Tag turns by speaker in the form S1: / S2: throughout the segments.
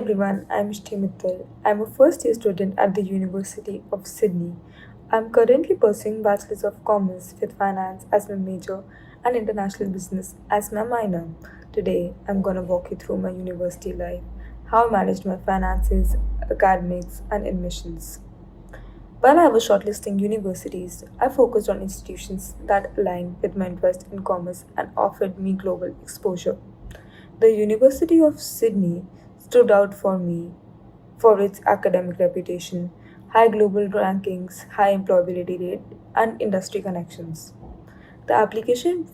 S1: everyone, I'm Misthi Mittal. I'm a first year student at the University of Sydney. I'm currently pursuing Bachelor's of Commerce with Finance as my major and International Business as my minor. Today, I'm gonna walk you through my university life, how I managed my finances, academics, and admissions. While I was shortlisting universities, I focused on institutions that aligned with my interest in commerce and offered me global exposure. The University of Sydney stood out for me for its academic reputation, high global rankings, high employability rate, and industry connections. The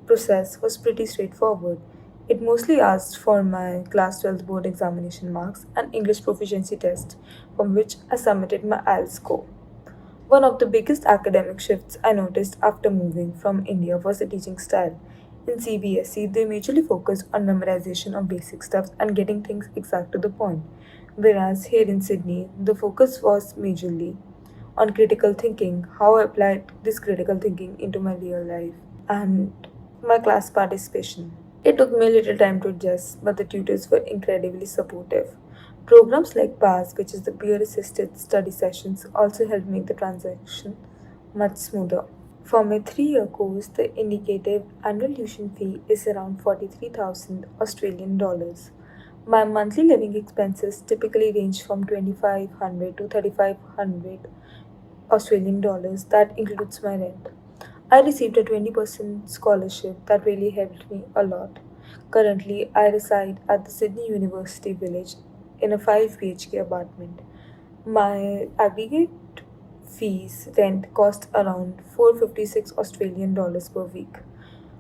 S1: process was pretty straightforward. It mostly asked for my Class 12 board examination marks and English proficiency test, from which I submitted my IELTS score. One of the biggest academic shifts I noticed after moving from India was the teaching style. In CBSE, they majorly focused on memorization of basic stuff and getting things exact to the point, whereas here in Sydney, the focus was majorly on critical thinking, how I applied this critical thinking into my real life, and my class participation. It took me a little time to adjust, but the tutors were incredibly supportive. Programs like PAS, which is the peer assisted study sessions, also helped make the transition much smoother. For my 3 year course, the indicative annual tuition fee is around 43,000 Australian dollars. My monthly living expenses typically range from 2,500 to 3,500 Australian dollars. That includes my rent. I received a 20% scholarship that really helped me a lot. Currently, I reside at the Sydney University Village in a 5 BHK apartment. My aggregate fees rent cost around 456 Australian dollars per week.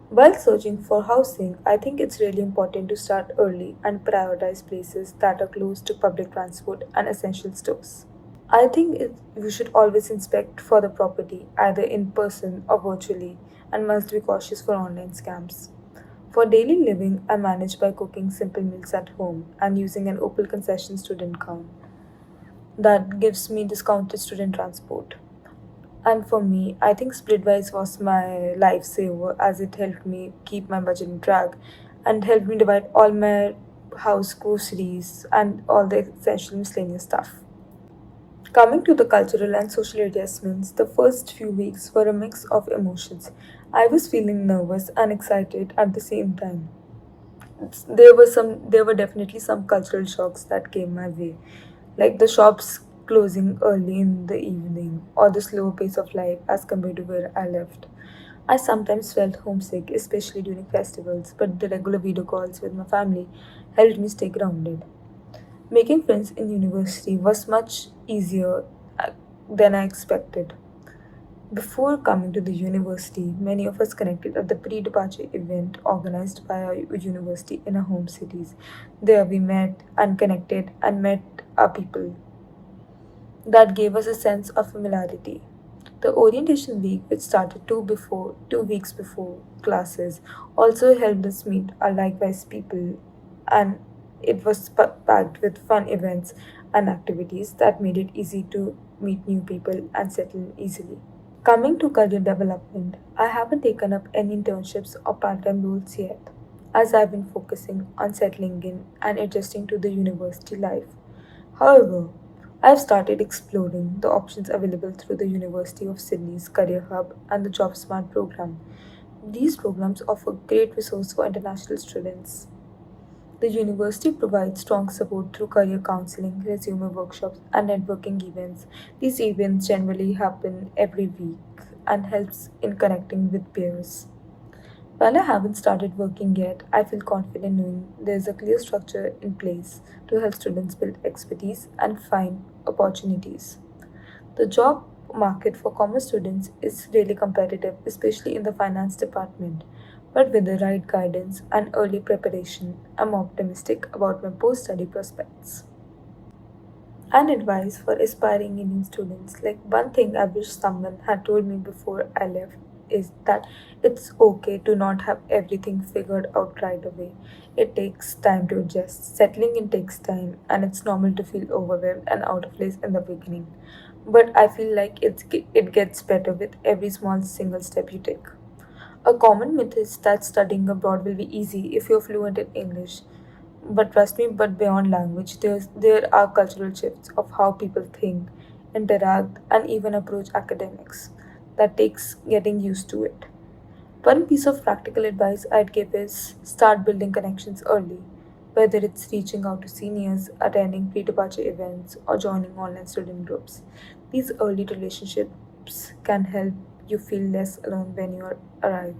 S1: While searching for housing, I think it's really important to start early and prioritize places that are close to public transport and essential stores. You should always inspect for the property, either in person or virtually, and must be cautious for online scams. For daily living, I manage by cooking simple meals at home and using an Opal concession student account that gives me discounted student transport. And for me, I think Splitwise was my lifesaver as it helped me keep my budget in track and helped me divide all my house groceries and all the essential miscellaneous stuff. Coming to the cultural and social adjustments, the first few weeks were a mix of emotions. I was feeling nervous and excited at the same time. There were definitely some cultural shocks that came my way, like the shops closing early in the evening or the slower pace of life as compared to where I lived. I sometimes felt homesick, especially during festivals, but the regular video calls with my family helped me stay grounded. Making friends in university was much easier than I expected. Before coming to the university, many of us connected at the pre departure event organized by our university in our home cities. There we met and connected and met our people. That gave us a sense of familiarity. The orientation week, which started 2 weeks before classes, also helped us meet our likewise people, and it was packed with fun events and activities that made it easy to meet new people and settle easily. Coming to career development, I haven't taken up any internships or part time roles yet, as I've been focusing on settling in and adjusting to the university life. However, I've started exploring the options available through the University of Sydney's Career Hub and the Job Smart program. These programs offer great resource for international students. The university provides strong support through career counseling, resume workshops, and networking events. These events generally happen every week and helps in connecting with peers. While I haven't started working yet, I feel confident knowing there's a clear structure in place to help students build expertise and find opportunities. The job market for commerce students is really competitive, especially in the finance department. But with the right guidance and early preparation, I'm optimistic about my post study prospects. And advice for aspiring Indian students, like one thing I wish someone had told me before I left is that it's okay to not have everything figured out right away. It takes time to adjust. Settling in takes time, and it's normal to feel overwhelmed and out of place in the beginning. But I feel like it gets better with every small single step you take. A common myth is that studying abroad will be easy if you're fluent in English. But trust me, but beyond language, there are cultural shifts of how people think, interact, and even approach academics that takes getting used to it. One piece of practical advice I'd give is start building connections early, whether it's reaching out to seniors, attending pre departure events, or joining online student groups. These early relationships can help you feel less alone when you arrive.